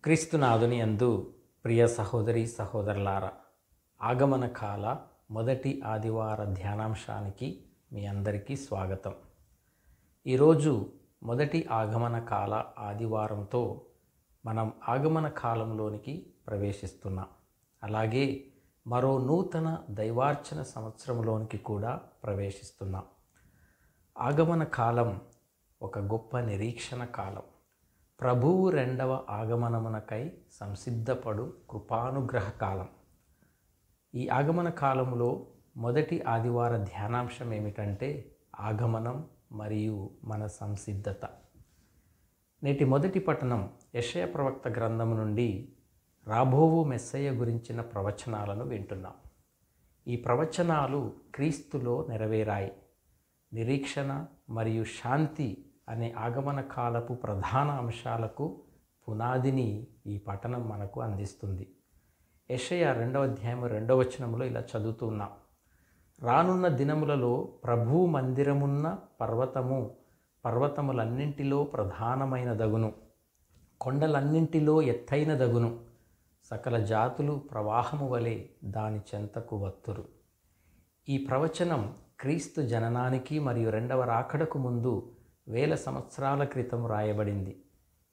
క్రీస్తునాథుని యందు ప్రియ సహోదరి సహోదరులారా, ఆగమన కాల మొదటి ఆదివార ధ్యానాంశానికి మీ అందరికీ స్వాగతం. ఈరోజు మొదటి ఆగమన కాల ఆదివారంతో మనం ఆగమన కాలంలోనికి ప్రవేశిస్తున్నాం. అలాగే మరో నూతన దైవార్చన సంవత్సరంలోనికి కూడా ప్రవేశిస్తున్నాం. ఆగమన కాలం ఒక గొప్ప నిరీక్షణ కాలం. ప్రభువు రెండవ ఆగమనమునకై సంసిద్ధపడు కృపానుగ్రహ కాలం. ఈ ఆగమన కాలంలో మొదటి ఆదివార ధ్యానాంశం ఏమిటంటే ఆగమనం మరియు మన సంసిద్ధత. నేటి మొదటి పఠనం యెషయా ప్రవక్త గ్రంథము నుండి రాబోవు మెస్సయ్య గురించిన ప్రవచనాలను వింటున్నాం. ఈ ప్రవచనాలు క్రీస్తులో నెరవేరాయి. నిరీక్షణ మరియు శాంతి అనే ఆగమన కాలపు ప్రధాన అంశాలకు పునాదిని ఈ పఠనం మనకు అందిస్తుంది. యెషయా 2వ అధ్యాయం 2వ వచనంలో ఇలా చదువుతున్నాం. రానున్న దినములలో ప్రభువు మందిరమున్న పర్వతములన్నింటిలో ప్రధానమైనదగును, కొండలన్నింటిలో ఎత్తైనదగును, సకల జాతులు ప్రవాహము వలె దాని చెంతకు వత్తురు. ఈ ప్రవచనం క్రీస్తు జననానికి మరియు రెండవ రాకడకు ముందు 1000 సంవత్సరాల క్రితం రాయబడింది.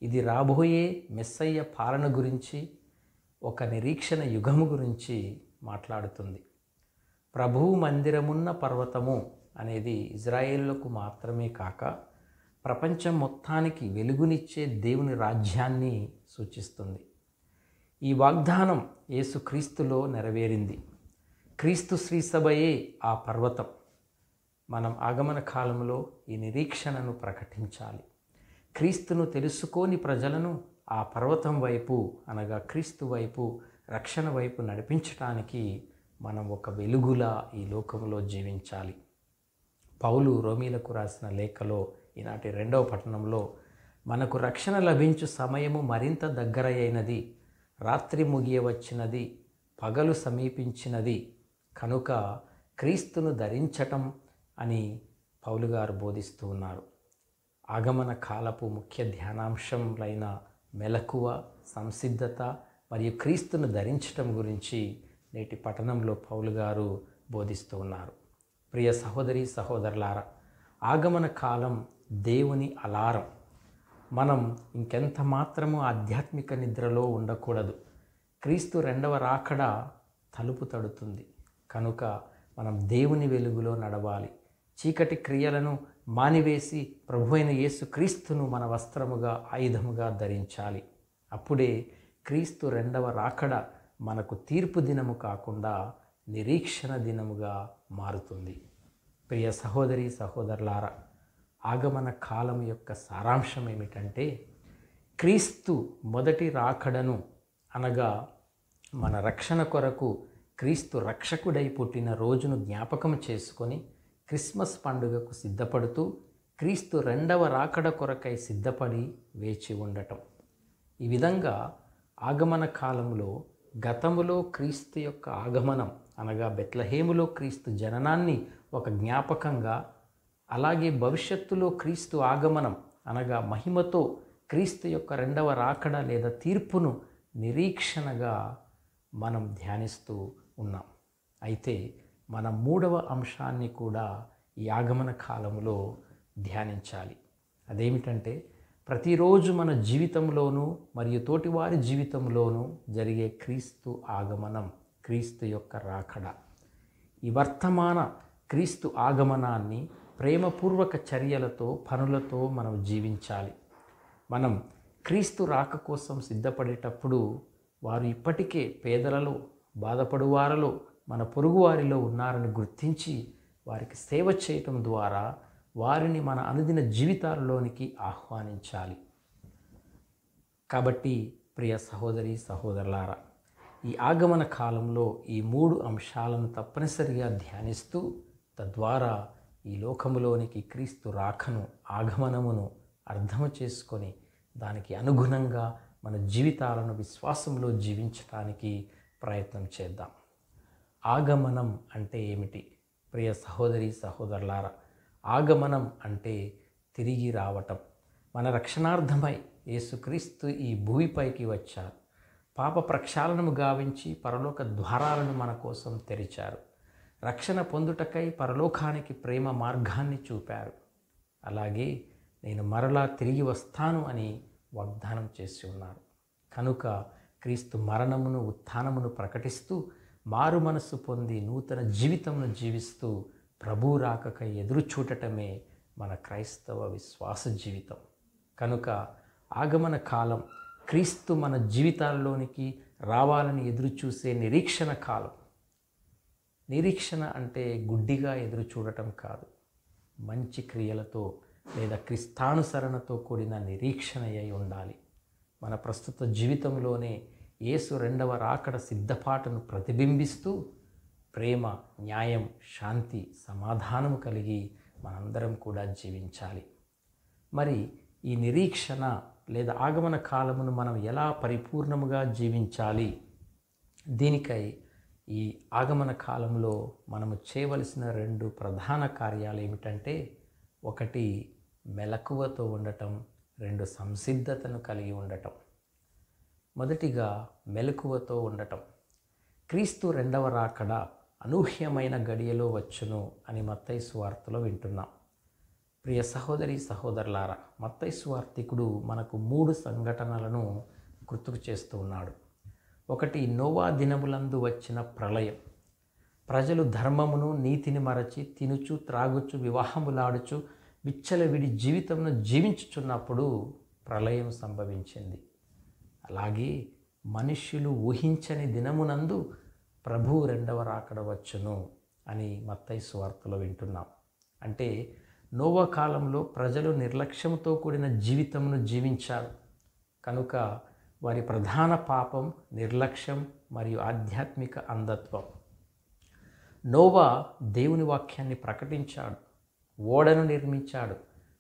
ఇది రాబోయే మెస్సయ్య పాలన గురించి, ఒక నిరీక్షణ యుగము గురించి మాట్లాడుతుంది. ప్రభువు మందిరమున్న పర్వతము అనేది ఇజ్రాయేలులకు మాత్రమే కాక ప్రపంచం మొత్తానికి వెలుగునిచ్చే దేవుని రాజ్యాన్ని సూచిస్తుంది. ఈ వాగ్దానం యేసుక్రీస్తులో నెరవేరింది. క్రీస్తు శ్రీసభయే ఆ పర్వతం. మనం ఆగమన కాలంలో ఈ నిరీక్షణను ప్రకటించాలి. క్రీస్తును తెలుసుకోని ప్రజలను ఆ పర్వతం వైపు అనగా క్రీస్తు వైపు, రక్షణ వైపు నడిపించడానికి మనం ఒక వెలుగులా ఈ లోకంలో జీవించాలి. పౌలు రోమీలకు రాసిన లేఖలో ఈనాటి 2వ పట్టణంలో మనకు రక్షణ లభించు సమయము మరింత దగ్గరయైనది, రాత్రి ముగియవచ్చినది, పగలు సమీపించినది కనుక క్రీస్తును ధరించటం అని పౌలు గారు బోధిస్తూ ఉన్నారు. ఆగమన కాలపు ముఖ్య ధ్యానాంశంలైన మెలకువ, సంసిద్ధత మరియు క్రీస్తును ధరించటం గురించి నేటి పఠనంలో పౌలు గారు బోధిస్తూ ఉన్నారు. ప్రియ సహోదరి సహోదరులారా, ఆగమన కాలం దేవుని అలారం. మనం ఇంకెంత మాత్రము ఆధ్యాత్మిక నిద్రలో ఉండకూడదు. క్రీస్తు రెండవ రాకడ తలుపు తడుతుంది కనుక మనం దేవుని వెలుగులో నడవాలి. చీకటి క్రియలను మానివేసి ప్రభువైన యేసుక్రీస్తును మన వస్త్రముగా, ఆయుధముగా ధరించాలి. అప్పుడే క్రీస్తు రెండవ రాకడ మనకు తీర్పు దినము కాకుండా నిరీక్షణ దినముగా మారుతుంది. ప్రియ సహోదరి సహోదరులారా, ఆగమన కాలం యొక్క సారాంశం ఏమిటంటే క్రీస్తు మొదటి రాకడను అనగా మన రక్షణ కొరకు క్రీస్తు రక్షకుడై పుట్టిన రోజును జ్ఞాపకం చేసుకొని క్రిస్మస్ పండుగకు సిద్ధపడుతూ క్రీస్తు రెండవ రాకడ కొరకై సిద్ధపడి వేచి ఉండటం. ఈ విధంగా ఆగమన కాలంలో గతములో క్రీస్తు యొక్క ఆగమనం అనగా బెత్లెహేములో క్రీస్తు జననాన్ని ఒక జ్ఞాపకంగా, అలాగే భవిష్యత్తులో క్రీస్తు ఆగమనం అనగా మహిమతో క్రీస్తు యొక్క రెండవ రాకడ లేదా తీర్పును నిరీక్షణగా మనం ధ్యానిస్తూ ఉన్నాం. అయితే మన 3వ అంశాన్ని కూడా ఈ ఆగమన కాలంలో ధ్యానించాలి. అదేమిటంటే ప్రతిరోజు మన జీవితంలోనూ మరియు తోటివారి జీవితంలోనూ జరిగే క్రీస్తు ఆగమనం, క్రీస్తు యొక్క రాకడ. ఈ వర్తమాన క్రీస్తు ఆగమనాన్ని ప్రేమపూర్వక చర్యలతో, పనులతో మనం జీవించాలి. మనం క్రీస్తు రాక కోసం సిద్ధపడేటప్పుడు వారు ఇప్పటికే పేదలలో, బాధపడువారిలో, మన పొరుగువారిలో ఉన్నారని గుర్తించి వారికి సేవ చేయటం ద్వారా వారిని మన అనుదిన జీవితాలలోనికి ఆహ్వానించాలి. కాబట్టి ప్రియ సహోదరి సహోదరులారా, ఈ ఆగమన కాలంలో ఈ 3 అంశాలను తప్పనిసరిగా ధ్యానిస్తూ తద్వారా ఈ లోకములోనికి క్రీస్తు రాకను, ఆగమనమును అర్థము చేసుకొని దానికి అనుగుణంగా మన జీవితాలను విశ్వాసంలో జీవించడానికి ప్రయత్నం చేద్దాం. ఆగమనం అంటే ఏమిటి? ప్రియ సహోదరి సహోదరులారా, ఆగమనం అంటే తిరిగి రావటం. మన రక్షణార్థమై యేసుక్రీస్తు ఈ భూమిపైకి వచ్చారు. పాప ప్రక్షాళనము గావించి పరలోక ద్వారాలను మన కోసం తెరిచారు. రక్షణ పొందుటకై పరలోకానికి ప్రేమ మార్గాన్ని చూపారు. అలాగే నేను మరలా తిరిగి వస్తాను అని వాగ్దానం చేసి ఉన్నారు. కనుక క్రీస్తు మరణమును ఉత్థానమును ప్రకటిస్తూ మారు మనస్సు పొంది నూతన జీవితమును జీవిస్తూ ప్రభు రాకకై ఎదురు చూడటమే మన క్రైస్తవ విశ్వాస జీవితం. కనుక ఆగమన కాలం క్రీస్తు మన జీవితాల్లోనికి రావాలని ఎదురు చూసే నిరీక్షణ కాలం. నిరీక్షణ అంటే గుడ్డిగా ఎదురు చూడటం కాదు, మంచి క్రియలతో లేదా క్రిస్తానుసరణతో కూడిన నిరీక్షణ అయి ఉండాలి. మన ప్రస్తుత జీవితంలోనే యేసు రెండవ రాకడ సిద్ధపాటును ప్రతిబింబిస్తూ ప్రేమ, న్యాయం, శాంతి, సమాధానము కలిగి మనందరం కూడా జీవించాలి. మరి ఈ నిరీక్షణ లేదా ఆగమన కాలమును మనం ఎలా పరిపూర్ణముగా జీవించాలి? దీనికై ఈ ఆగమన కాలంలో మనము చేయవలసిన 2 ప్రధాన కార్యాలు ఏమిటంటే, 1 మెలకువతో ఉండటం, 2 సంసిద్ధతను కలిగి ఉండటం. మొదటిగా మెలకువతో ఉండటం. క్రీస్తు రెండవ రాకడ అనూహ్యమైన గడియలో వచ్చును అని మత్తయి సువార్తలో వింటున్నాం. ప్రియ సహోదరి సహోదరులారా, మత్తయి సువార్తికుడు మనకు 3 సంఘటనలను గుర్తుకు చేస్తూ ఉన్నాడు. 1 నోవా దినములందు వచ్చిన ప్రళయం. ప్రజలు ధర్మమును నీతిని మరచి తినుచు త్రాగుచు వివాహములాడుచు విచ్చలవిడి జీవితమును జీవించుచున్నప్పుడు ప్రళయం సంభవించింది. అలాగే మనుష్యులు ఊహించని దినమునందు ప్రభు రెండవ రాకడ వచ్చును అని మత్తయి సువార్తలో వింటున్నాం. అంటే నోవా కాలంలో ప్రజలు నిర్లక్ష్యంతో కూడిన జీవితమును జీవించారు. కనుక వారి ప్రధాన పాపం నిర్లక్ష్యం మరియు ఆధ్యాత్మిక అంధత్వం. నోవా దేవుని వాక్యాన్ని ప్రకటించాడు, ఓడను నిర్మించాడు.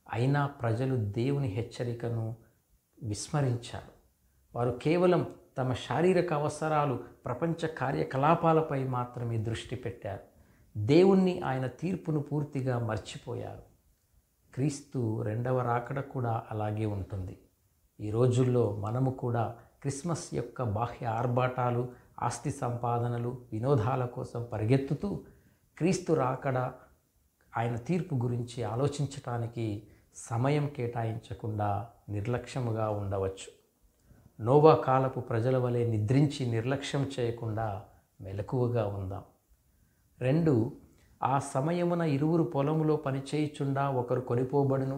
అయినా ప్రజలు దేవుని హెచ్చరికను విస్మరించారు. వారు కేవలం తమ శారీరక అవసరాలు, ప్రపంచ కార్యకలాపాలపై మాత్రమే దృష్టి పెట్టారు. దేవుణ్ణి, ఆయన తీర్పును పూర్తిగా మర్చిపోయారు. క్రీస్తు రెండవ రాకడ కూడా అలాగే ఉంటుంది. ఈ రోజుల్లో మనము కూడా క్రిస్మస్ యొక్క బాహ్య ఆర్భాటాలు, ఆస్తి సంపాదనలు, వినోదాల కోసం పరిగెత్తుతూ క్రీస్తు రాకడ, ఆయన తీర్పు గురించి ఆలోచించటానికి సమయం కేటాయించకుండా నిర్లక్ష్యముగా ఉండవచ్చు. నోవా కాలపు ప్రజల వలె నిద్రించి నిర్లక్ష్యం చేయకుండా మెలకువగా ఉందాం. 2 ఆ సమయమున ఇరువురు పొలములో పనిచేయుచుండా ఒకరు కొనిపోబడును,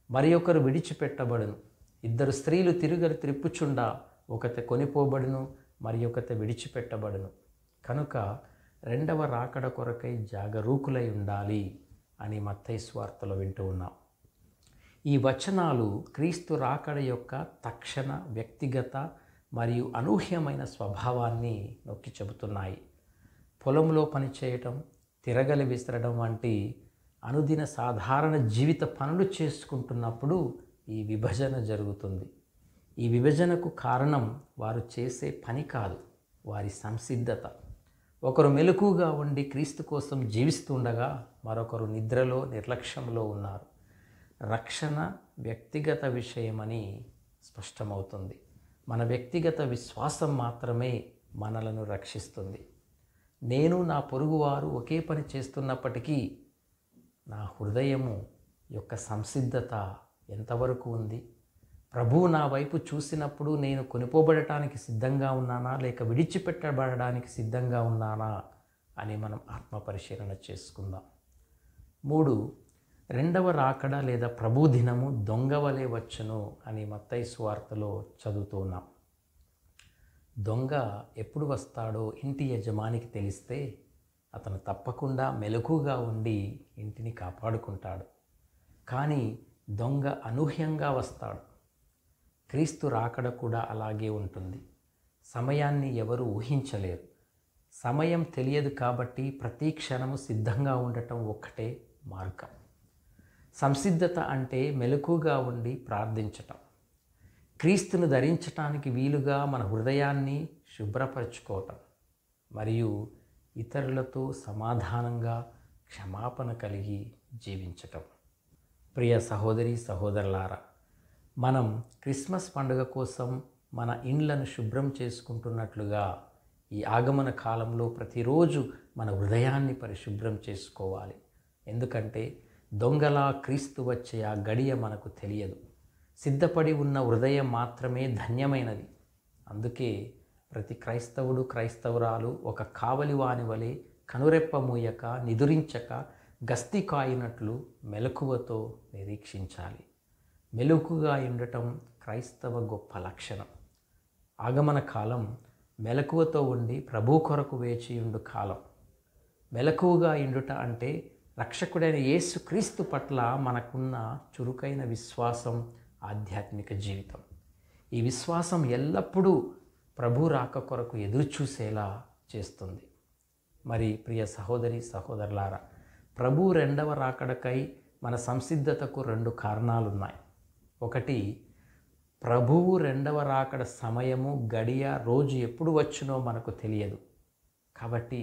మరి ఒకరు విడిచిపెట్టబడును. 2 స్త్రీలు తిరుగలి త్రిప్పుచుండా ఒకతే కొనిపోబడును, మరి ఒకతే విడిచిపెట్టబడును. కనుక రెండవ రాకడ కొరకై జాగరూకులై ఉండాలి అని మత్తయి సువార్తలో వింటూ ఉన్నాం. ఈ వచనాలు క్రీస్తు రాకడ యొక్క తక్షణ, వ్యక్తిగత మరియు అనూహ్యమైన స్వభావాన్ని నొక్కి చెబుతున్నాయి. పొలంలో పనిచేయటం, తిరగలి విసరడం వంటి అనుదిన సాధారణ జీవిత పనులు చేసుకుంటున్నప్పుడు ఈ విభజన జరుగుతుంది. ఈ విభజనకు కారణం వారు చేసే పని కాదు, వారి సంసిద్ధత. ఒకరు మెలకుగా ఉండి క్రీస్తు కోసం జీవిస్తుండగా మరొకరు నిద్రలో, నిర్లక్ష్యంలో ఉన్నారు. రక్షణ వ్యక్తిగత విషయమని స్పష్టమవుతుంది. మన వ్యక్తిగత విశ్వాసం మాత్రమే మనలను రక్షిస్తుంది. నేను, నా పొరుగువారు ఒకే పని చేస్తున్నప్పటికీ నా హృదయము యొక్క సంసిద్ధత ఎంతవరకు ఉంది? ప్రభువు నా వైపు చూసినప్పుడు నేను కొనిపోబడటానికి సిద్ధంగా ఉన్నానా, లేక విడిచిపెట్టబడడానికి సిద్ధంగా ఉన్నానా అని మనం ఆత్మపరిశీలన చేసుకుందాం. 3 రెండవ రాకడ లేదా ప్రభు దినము దొంగవలే వచ్చును అని మత్తయి సువార్తలో చదువుతున్నాం. దొంగ ఎప్పుడు వస్తాడో ఇంటి యజమానికి తెలిస్తే అతను తప్పకుండా మెలకుగా ఉండి ఇంటిని కాపాడుకుంటాడు. కానీ దొంగ అనూహ్యంగా వస్తాడు. క్రీస్తు రాకడ కూడా అలాగే ఉంటుంది. సమయాన్ని ఎవరు ఊహించలేరు. సమయం తెలియదు కాబట్టి ప్రతి క్షణము సిద్ధంగా ఉండటం ఒక్కటే మార్గం. సంసిద్ధత అంటే మెలకుగా ఉండి ప్రార్థించటం, క్రీస్తును ధరించటానికి వీలుగా మన హృదయాన్ని శుభ్రపరచుకోవటం మరియు ఇతరులతో సమాధానంగా క్షమాపణ కలిగి జీవించటం. ప్రియ సహోదరి సహోదరులారా, మనం క్రిస్మస్ పండుగ కోసం మన ఇండ్లను శుభ్రం చేసుకుంటున్నట్లుగా ఈ ఆగమన కాలంలో ప్రతిరోజు మన హృదయాన్ని పరిశుభ్రం చేసుకోవాలి. ఎందుకంటే దొంగలా క్రీస్తు వచ్చే ఆ గడియ మనకు తెలియదు. సిద్ధపడి ఉన్న హృదయం మాత్రమే ధన్యమైనది. అందుకే ప్రతి క్రైస్తవుడు క్రైస్తవురాలు ఒక కావలివాని వలె కనురెప్ప మూయక నిదురించక గస్తీ కాయినట్లు మెలకువతో నిరీక్షించాలి. మెలకుగా ఉండటం క్రైస్తవ గొప్ప లక్షణం. ఆగమన కాలం మెలకువతో ఉండి ప్రభు కొరకు వేచియుండు కాలం. మెలకువగా ఇండుట అంటే రక్షకుడైన యేసు క్రీస్తు పట్ల మనకున్న చురుకైన విశ్వాసం, ఆధ్యాత్మిక జీవితం. ఈ విశ్వాసం ఎల్లప్పుడూ ప్రభు రాక కొరకు ఎదురుచూసేలా చేస్తుంది. మరి ప్రియ సహోదరి సహోదరులారా, ప్రభు రెండవ రాకడకై మన సంసిద్ధతకు 2 కారణాలున్నాయి. ఒకటి, ప్రభువు రెండవ రాకడ సమయము, గడియ, రోజు ఎప్పుడు వచ్చునో మనకు తెలియదు. కాబట్టి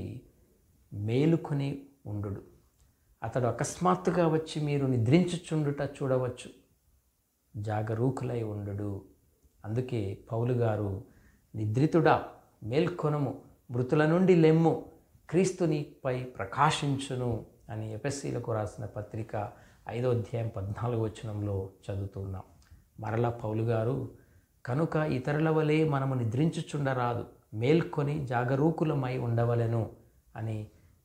మేలుకొని ఉండు. అతడు అకస్మాత్తుగా వచ్చి మీరు నిద్రించుచుండుట చూడవచ్చు. జాగరూకులై ఉండు. అందుకే పౌలు గారు, నిద్రితుడా మేల్కొనము, మృతుల నుండి లెమ్ము, క్రీస్తు నీపై ప్రకాశించును అని ఎఫెసీలకు రాసిన పత్రిక 5వ అధ్యాయం 14వ వచనంలో చదువుతున్నాం. మరలా పౌలు గారు, కనుక ఇతరుల వలె మనము నిద్రించుచుండరాదు, మేల్కొని జాగరూకులమై ఉండవలెను అని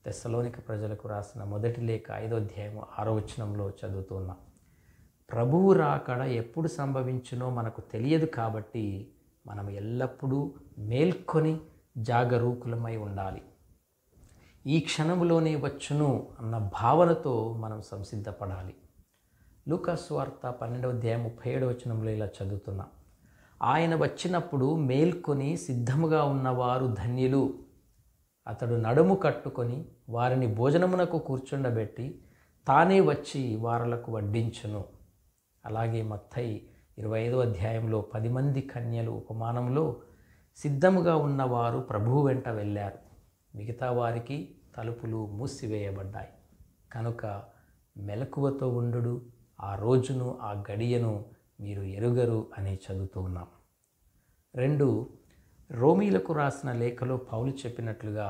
తెస్సలోనిక ప్రజలకు రాసిన మొదటి లేఖ 5వ అధ్యాయం 6వ వచనంలో చదువుతున్నాం. ప్రభువు రాకడ ఎప్పుడు సంభవించునో మనకు తెలియదు. కాబట్టి మనం ఎల్లప్పుడూ మేల్కొని జాగరూకులమై ఉండాలి. ఈ క్షణంలోనే వచ్చును అన్న భావనతో మనం సంసిద్ధపడాలి. లూకా సువార్త 12వ అధ్యాయం 37వ వచనంలో ఇలా చదువుతున్నాం. ఆయన వచ్చినప్పుడు మేల్కొని సిద్ధముగా ఉన్నవారు ధన్యులు. అతడు నడుము కట్టుకొని వారిని భోజనమునకు కూర్చుండబెట్టి తానే వచ్చి వారలకు వడ్డించును. అలాగే మత్తయి 25వ అధ్యాయంలో 10 మంది కన్యలు ఉపమానంలో సిద్ధముగా ఉన్నవారు ప్రభువు వెంట వెళ్ళారు. మిగతా వారికి తలుపులు మూసివేయబడ్డాయి. కనుక మెలకువతో ఉండు, ఆ రోజును ఆ గడియను మీరు ఎరుగరు అని చదువుతూ ఉన్నాం. 2, రోమీలకు రాసిన లేఖలో పౌలు చెప్పినట్లుగా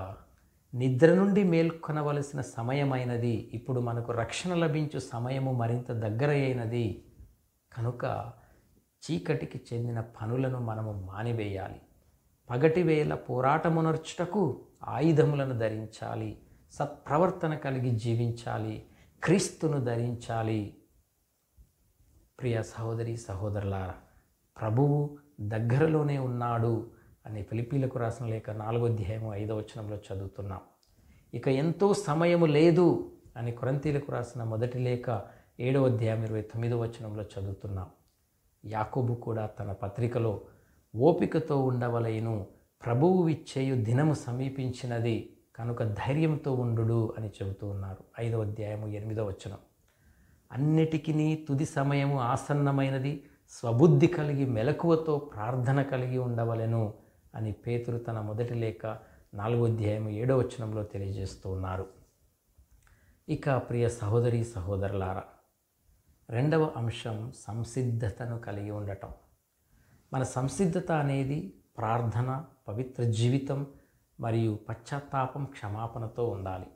నిద్ర నుండి మేల్కొనవలసిన సమయమైనది. ఇప్పుడు మనకు రక్షణ లభించు సమయము మరింత దగ్గర అయినది. కనుక చీకటికి చెందిన పనులను మనము మానివేయాలి. పగటి వేళ పోరాటమునర్చుటకు ఆయుధములను ధరించాలి. సత్ప్రవర్తన కలిగి జీవించాలి. క్రీస్తును ధరించాలి. ప్రియ సహోదరి సహోదరులారా, ప్రభువు దగ్గరలోనే ఉన్నాడు అని ఫిలిప్పీలకు రాసిన లేఖ 4వ అధ్యాయం 5వ వచనంలో చదువుతున్నాం. ఇక ఎంతో సమయము లేదు అని కొరింథీయులకు రాసిన మొదటి లేఖ 7వ అధ్యాయం 29వ వచనంలో చదువుతున్నాం. యాకోబు కూడా తన పత్రికలో ఓపికతో ఉండవలెను, ప్రభువు ఇచ్చేయు దినము సమీపించినది, కనుక ధైర్యంతో ఉండు అని చెబుతూ ఉన్నారు. 5వ అధ్యాయం 8వ వచనం. అన్నిటికీ తుది సమయము ఆసన్నమైనది, స్వబుద్ధి కలిగి మెలకువతో ప్రార్థన కలిగి ఉండవలెను అని పేతురు తన మొదటి లేఖ 4వ అధ్యాయం 7వ వచనంలో తెలియజేస్తూ ఉన్నారు. ఇక ప్రియ సహోదరి సహోదరులారా, 2వ అంశం సంసిద్ధతను కలిగి ఉండటం. మన సంసిద్ధత అనేది ప్రార్థన, పవిత్ర జీవితం మరియు పశ్చాత్తాపం, క్షమాపణతో ఉండాలి.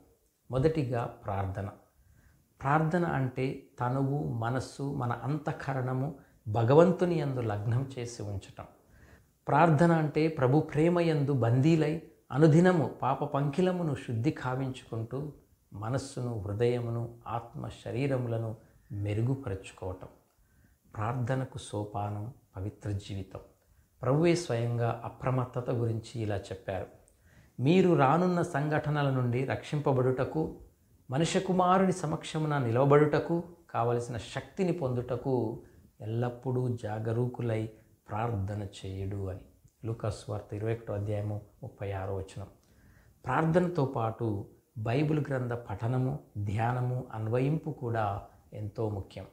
మొదటిగా ప్రార్థన. ప్రార్థన అంటే తనువు, మనస్సు, మన అంతఃకరణము భగవంతుని యందు లగ్నం చేసి ఉంచటం. ప్రార్థన అంటే ప్రభు ప్రేమ యందు బందీలై అనుదినము పాప పంకిలమును శుద్ధి కావించుకుంటూ మనస్సును, హృదయమును, ఆత్మ, శరీరములను మెరుగుపరుచుకోవటం. ప్రార్థనకు సోపానం పవిత్ర జీవితం. ప్రభువే స్వయంగా అప్రమత్తత గురించి ఇలా చెప్పారు. మీరు రానున్న సంఘటనల నుండి రక్షింపబడుటకు, మనుష్య కుమారుని సమక్షమున నిలవబడుటకు కావలసిన శక్తిని పొందుటకు ఎల్లప్పుడూ జాగరూకులై ప్రార్థన చేయుడు అని లూకా సువార్త 21వ అధ్యాయము 36వ వచనం. ప్రార్థనతో పాటు బైబిల్ గ్రంథ పఠనము, ధ్యానము, అన్వయింపు కూడా ఎంతో ముఖ్యం.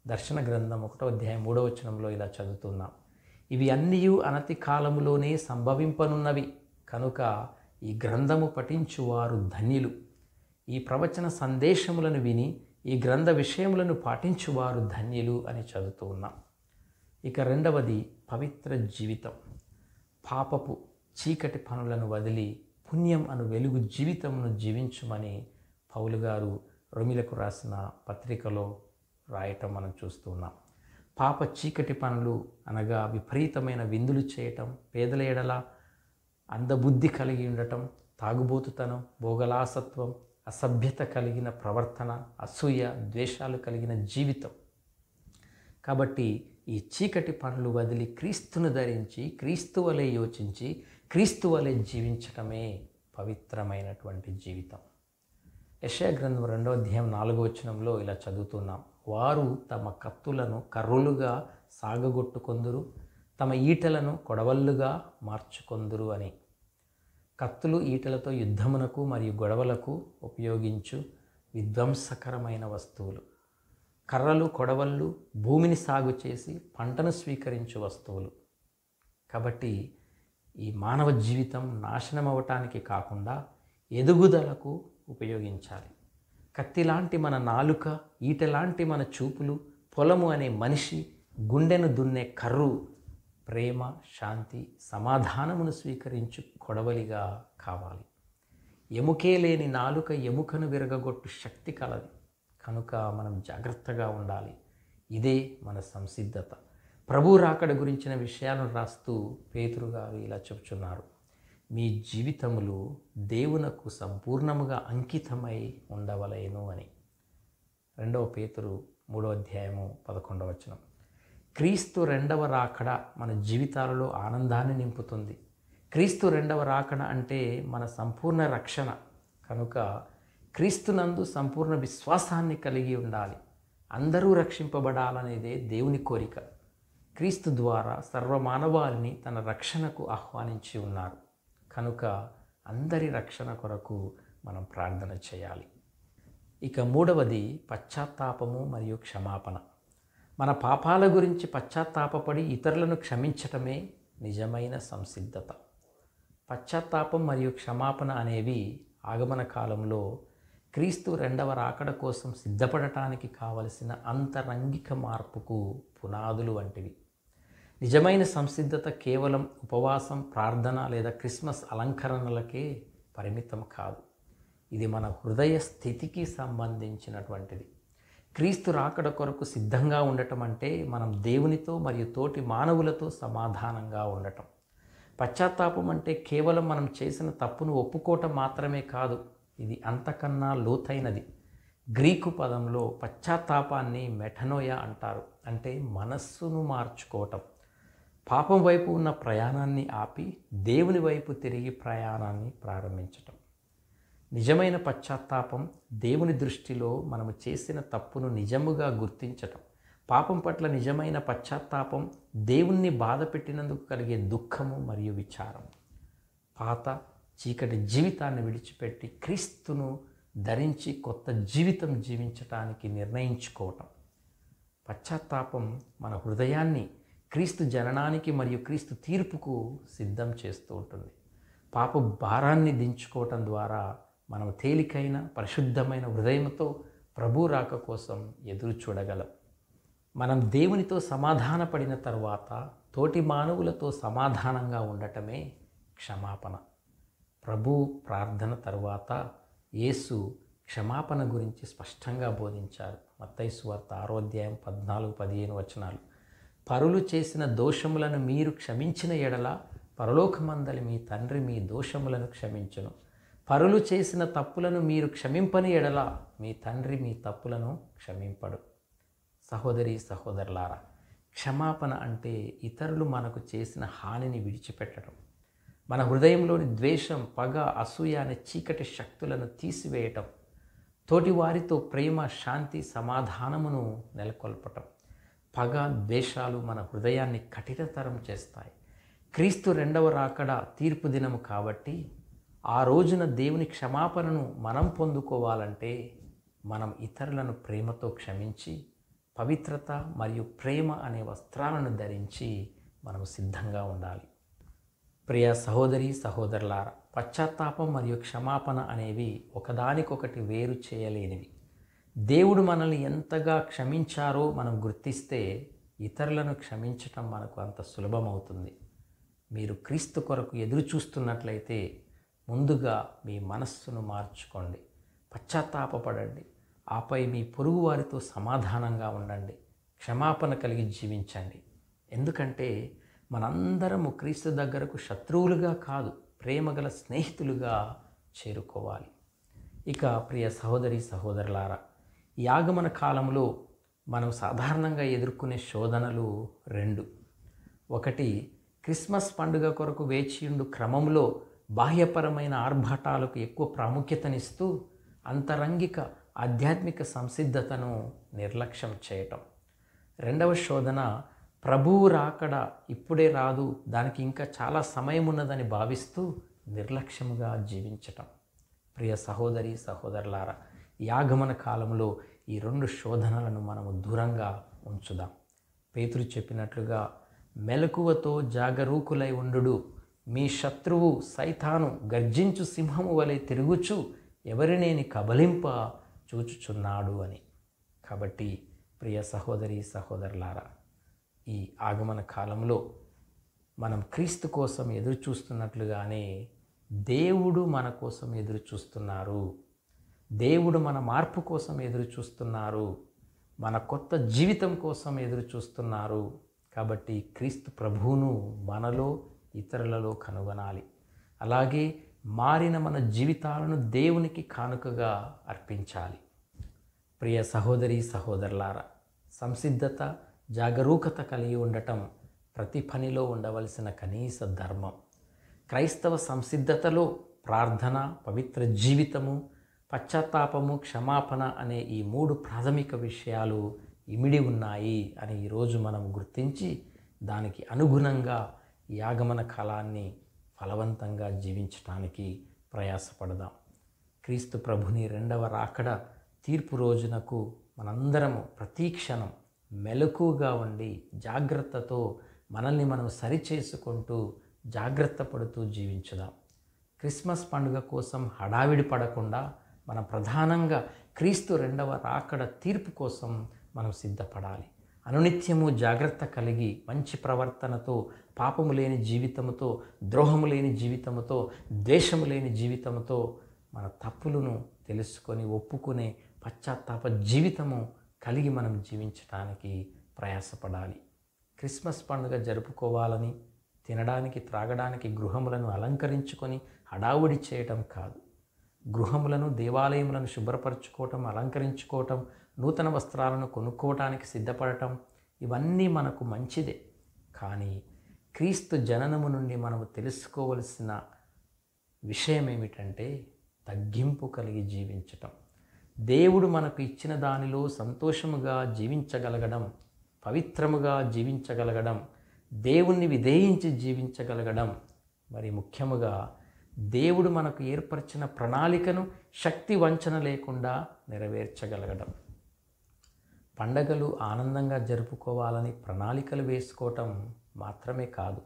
దర్శన గ్రంథం 1వ అధ్యాయం 3వ వచనంలో ఇలా చదువుతున్నాం. ఇవి అన్నీ అనతి కాలములోనే సంభవింపనున్నవి, కనుక ఈ గ్రంథము పఠించువారు ధన్యులు. ఈ ప్రవచన సందేశములను విని ఈ గ్రంథ విషయములను పాటించువారు ధన్యులు అని చదువుతూ ఉన్నాం. ఇక రెండవది పవిత్ర జీవితం. పాపపు చీకటి పనులను వదిలి పుణ్యం అను వెలుగు జీవితంను జీవించుమని పౌలు గారు రోమీలకు రాసిన పత్రికలో రాయటం మనం చూస్తున్నాం. పాప చీకటి పనులు అనగా విపరీతమైన విందులు చేయటం, పేదల ఎడల అందబుద్ధి కలిగి ఉండటం, తాగుబోతుతనం, భోగలాసత్వం, అసభ్యత కలిగిన ప్రవర్తన, అసూయ, ద్వేషాలు కలిగిన జీవితం. కాబట్టి ఈ చీకటి పనులు వదిలి క్రీస్తును ధరించి, క్రీస్తు వలె యోచించి, క్రీస్తు వలె జీవించటమే పవిత్రమైనటువంటి జీవితం. యెషయా గ్రంథం 2వ అధ్యాయం 4వ వచనంలో ఇలా చదువుతున్నాం. వారు తమ కత్తులను కర్రులుగా సాగగొట్టుకొందురు, తమ ఈటలను కొడవళ్ళుగా మార్చుకొందురు అని. కత్తులు, ఈటలతో యుద్ధమునకు మరియు గొడవలకు ఉపయోగించు విధ్వంసకరమైన వస్తువులు. కర్రలు, కొడవళ్ళు భూమిని సాగు చేసి పంటను స్వీకరించు వస్తువులు. కాబట్టి ఈ మానవ జీవితం నాశనం అవ్వటానికి కాకుండా ఎదుగుదలకు ఉపయోగించాలి. కత్తిలాంటి మన నాలుక, ఈటలాంటి మన చూపులు, పొలము అనే మనిషి, గుండెను దున్నే కర్రు ప్రేమ, శాంతి, సమాధానమును స్వీకరించు కొడవలిగా కావాలి. ఎముకే లేని నాలుక ఎముకను విరగగొట్టు శక్తి కలది. కనుక మనం జాగ్రత్తగా ఉండాలి. ఇదే మన సంసిద్ధత. ప్రభు రాకడ గురించిన విషయాలను రాస్తూ పేతురు గారు ఇలా చెబుతున్నారు. మీ జీవితములు దేవునకు సంపూర్ణముగా అంకితమై ఉండవలేను అని. 2వ పేతురు 3వ అధ్యాయము 11వ వచనం. క్రీస్తు రెండవ రాకడ మన జీవితాలలో ఆనందాన్ని నింపుతుంది. క్రీస్తు రెండవ రాకడ అంటే మన సంపూర్ణ రక్షణ. కనుక క్రీస్తునందు సంపూర్ణ విశ్వాసాన్ని కలిగి ఉండాలి. అందరూ రక్షింపబడాలనేదే దేవుని కోరిక. క్రీస్తు ద్వారా సర్వమానవాళిని తన రక్షణకు ఆహ్వానించి ఉన్నారు. కనుక అందరి రక్షణ కొరకు మనం ప్రార్థన చేయాలి. ఇక మూడవది పశ్చాత్తాపము మరియు క్షమాపణ. మన పాపాల గురించి పశ్చాత్తాపపడి ఇతరులను క్షమించటమే నిజమైన సంసిద్ధత. పశ్చాత్తాపం మరియు క్షమాపణ అనేవి ఆగమన కాలంలో క్రీస్తు రెండవ రాకడ కోసం సిద్ధపడటానికి కావలసిన అంతరంగిక మార్పుకు పునాదులు వంటివి. నిజమైన సంసిద్ధత కేవలం ఉపవాసం, ప్రార్థన లేదా క్రిస్మస్ అలంకరణలకే పరిమితం కాదు. ఇది మన హృదయ స్థితికి సంబంధించినటువంటిది. క్రీస్తు రాకడ కొరకు సిద్ధంగా ఉండటం అంటే మనం దేవునితో మరియు తోటి మానవులతో సమాధానంగా ఉండటం. పశ్చాత్తాపం అంటే కేవలం మనం చేసిన తప్పును ఒప్పుకోవటం మాత్రమే కాదు. ఇది అంతకన్నా లోతైనది. గ్రీకు పదంలో పశ్చాత్తాపాన్ని మెటనోయ అంటారు. అంటే మనస్సును మార్చుకోవటం. పాపం వైపు ఉన్న ప్రయాణాన్ని ఆపి దేవుని వైపు తిరిగి ప్రయాణాన్ని ప్రారంభించటం. నిజమైన పశ్చాత్తాపం దేవుని దృష్టిలో మనము చేసిన తప్పును నిజముగా గుర్తించటం. పాపం పట్ల నిజమైన పశ్చాత్తాపం దేవుణ్ణి బాధ పెట్టినందుకు కలిగే దుఃఖము మరియు విచారం. పాత చీకటి జీవితాన్ని విడిచిపెట్టి క్రీస్తును ధరించి కొత్త జీవితం జీవించటానికి నిర్ణయించుకోవటం. పశ్చాత్తాపం మన హృదయాన్ని క్రీస్తు జననానికి మరియు క్రీస్తు తీర్పుకు సిద్ధం చేస్తూ ఉంటుంది. పాప భారాన్ని దించుకోవటం ద్వారా మనం తేలికైన పరిశుద్ధమైన హృదయంతో ప్రభు రాక కోసం ఎదురు చూడగలం. మనం దేవునితో సమాధానపడిన తరువాత తోటి మానవులతో సమాధానంగా ఉండటమే క్షమాపణ. ప్రభు ప్రార్థన తరువాత యేసు క్షమాపణ గురించి స్పష్టంగా బోధించారు. మత్తయి సువార్త 6వ అధ్యాయం 14-15 వచనాలు. పరులు చేసిన దోషములను మీరు క్షమించిన ఎడల పరలోకమందలి మీ తండ్రి మీ దోషములను క్షమించును. పరులు చేసిన తప్పులను మీరు క్షమింపని ఎడల మీ తండ్రి మీ తప్పులను క్షమింపడు. సహోదరి సహోదరులారా, క్షమాపణ అంటే ఇతరులు మనకు చేసిన హానిని విడిచిపెట్టడం. మన హృదయంలోని ద్వేషం, పగ, అసూయ అనే చీకటి శక్తులను తీసివేయటం. తోటి వారితో ప్రేమ, శాంతి, సమాధానమును నెలకొల్పటం. పగ, ద్వేషాలు మన హృదయాన్ని కఠినతరం చేస్తాయి. క్రీస్తు రెండవ రాకడ తీర్పు దినము కాబట్టి ఆ రోజున దేవుని క్షమాపణను మనం పొందుకోవాలంటే మనం ఇతరులను ప్రేమతో క్షమించి పవిత్రత మరియు ప్రేమ అనే వస్త్రాలను ధరించి మనం సిద్ధంగా ఉండాలి. ప్రియ సహోదరి సహోదరులారా, పశ్చాత్తాపం మరియు క్షమాపణ అనేవి ఒకదానికొకటి వేరు చేయలేనివి. దేవుడు మనల్ని ఎంతగా క్షమించారో మనం గుర్తిస్తే ఇతరులను క్షమించటం మనకు అంత సులభమవుతుంది. మీరు క్రీస్తు కొరకు ఎదురు చూస్తున్నట్లయితే ముందుగా మీ మనస్సును మార్చుకోండి, పశ్చాత్తాపపడండి. ఆపై మీ పొరుగు వారితో సమాధానంగా ఉండండి, క్షమాపణ కలిగి జీవించండి. ఎందుకంటే మనందరము క్రీస్తు దగ్గరకు శత్రువులుగా కాదు, ప్రేమగల స్నేహితులుగా చేరుకోవాలి. ఇక ప్రియ సహోదరి సహోదరులారా, ఈ ఆగమన కాలంలో మనం సాధారణంగా ఎదుర్కొనే శోధనలు 2. ఒకటి, క్రిస్మస్ పండుగ కొరకు వేచియుండు క్రమంలో బాహ్యపరమైన ఆర్భాటాలకు ఎక్కువ ప్రాముఖ్యతనిస్తూ అంతరంగిక ఆధ్యాత్మిక సంసిద్ధతను నిర్లక్ష్యం చేయటం. 2వ శోధన, ప్రభువు రాకడ ఇప్పుడే రాదు, దానికి ఇంకా చాలా సమయం ఉన్నదని భావిస్తూ నిర్లక్ష్యముగా జీవించటం. ప్రియ సహోదరి సహోదరులారా, ఈ ఆగమన కాలంలో ఈ 2 శోధనలను మనము దూరంగా ఉంచుదాం. పేతురు చెప్పినట్లుగా మెలకువతో జాగరూకులై ఉండుడు, మీ శత్రువు సైతాను గర్జించు సింహము వలె తిరుగుచు ఎవరినేని కబలింప చూచుచున్నాడు అని. కాబట్టి ప్రియ సహోదరి సహోదరులారా, ఈ ఆగమన కాలంలో మనం క్రీస్తు కోసం ఎదురు చూస్తున్నట్లుగానే దేవుడు మన కోసం ఎదురు చూస్తున్నారు. దేవుడు మన మార్పు కోసం ఎదురు చూస్తున్నారు, మన కొత్త జీవితం కోసం ఎదురు చూస్తున్నారు. కాబట్టి క్రీస్తు ప్రభువును మనలో ఇతరులలో కనుగొనాలి. అలాగే మారిన మన జీవితాలను దేవునికి కానుకగా అర్పించాలి. ప్రియ సహోదరి సహోదరులారా, సంసిద్ధత, జాగరూకత కలిగి ఉండటం ప్రతి పనిలో ఉండవలసిన కనీస ధర్మం. క్రైస్తవ సంసిద్ధతలో ప్రార్థన, పవిత్ర జీవితము, పశ్చాత్తాపము, క్షమాపణ అనే ఈ 3 ప్రాథమిక విషయాలు ఇమిడి ఉన్నాయి అని ఈరోజు మనం గుర్తించి దానికి అనుగుణంగా ఈ ఆగమన కాలాన్ని ఫలవంతంగా జీవించడానికి ప్రయాసపడదాం. క్రీస్తు ప్రభుని 2వ రాకడ తీర్పు రోజునకు మనందరము ప్రతీక్షణం మెలకుగా ఉండి జాగ్రత్తతో మనల్ని మనం సరిచేసుకుంటూ జాగ్రత్త పడుతూ జీవించుదాం. క్రిస్మస్ పండుగ కోసం హడావిడి పడకుండా మనం ప్రధానంగా క్రీస్తు 2వ రాకడ తీర్పు కోసం మనం సిద్ధపడాలి. అనునిత్యము జాగ్రత్త కలిగి మంచి ప్రవర్తనతో, పాపము లేని జీవితముతో, ద్రోహము లేని జీవితముతో, ద్వేషము లేని జీవితముతో మన తప్పులను తెలుసుకొని ఒప్పుకునే పశ్చాత్తాప జీవితము కలిగి మనం జీవించడానికి ప్రయాసపడాలి. క్రిస్మస్ పండుగ జరుపుకోవాలని తినడానికి, త్రాగడానికి గృహములను అలంకరించుకొని హడావుడి చేయటం కాదు. గృహములను, దేవాలయములను శుభ్రపరచుకోవటం, అలంకరించుకోవటం, నూతన వస్త్రాలను కొనుక్కోవటానికి సిద్ధపడటం ఇవన్నీ మనకు మంచిదే. కానీ క్రీస్తు జననము నుండి మనము తెలుసుకోవలసిన విషయం ఏమిటంటే తగ్గింపు కలిగి జీవించటం. దేవుడు మనకు ఇచ్చిన దానిలో సంతోషముగా జీవించగలగడం, పవిత్రముగా జీవించగలగడం, దేవుణ్ణి విధేయించి జీవించగలగడం, మరి ముఖ్యముగా దేవుడు మనకు ఏర్పరిచిన ప్రణాళికను శక్తి వంచన లేకుండా నెరవేర్చగలగడం. పండగలు ఆనందంగా జరుపుకోవాలని ప్రణాళికలు వేసుకోవటం మాత్రమే కాదు,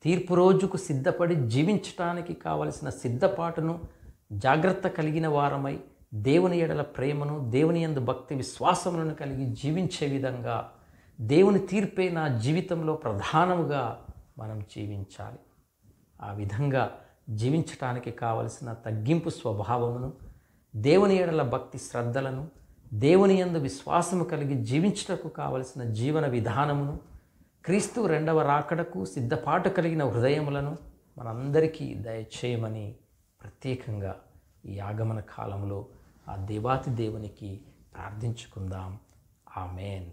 తీర్పు రోజుకు సిద్ధపడి జీవించటానికి కావలసిన సిద్ధపాటును, జాగ్రత్త కలిగిన వారమై దేవుని ఎడల ప్రేమను, దేవుని యందు భక్తి విశ్వాసములను కలిగి జీవించే విధంగా దేవుని తీర్పే నా జీవితంలో ప్రధానముగా మనం జీవించాలి. ఆ విధంగా జీవించటానికి కావలసిన తగ్గింపు స్వభావమును, దేవుని ఎడల భక్తి శ్రద్ధలను, దేవుని యందు విశ్వాసము కలిగి జీవించుటకు కావలసిన జీవన విధానమును, క్రీస్తు 2వ రాకడకు సిద్ధపాటు కలిగిన హృదయములను మనందరికీ దయచేయమని ప్రత్యేకంగా ఈ ఆగమన కాలంలో ఆ దేవాతి దేవునికి ప్రార్థించుకుందాం. ఆమేన్.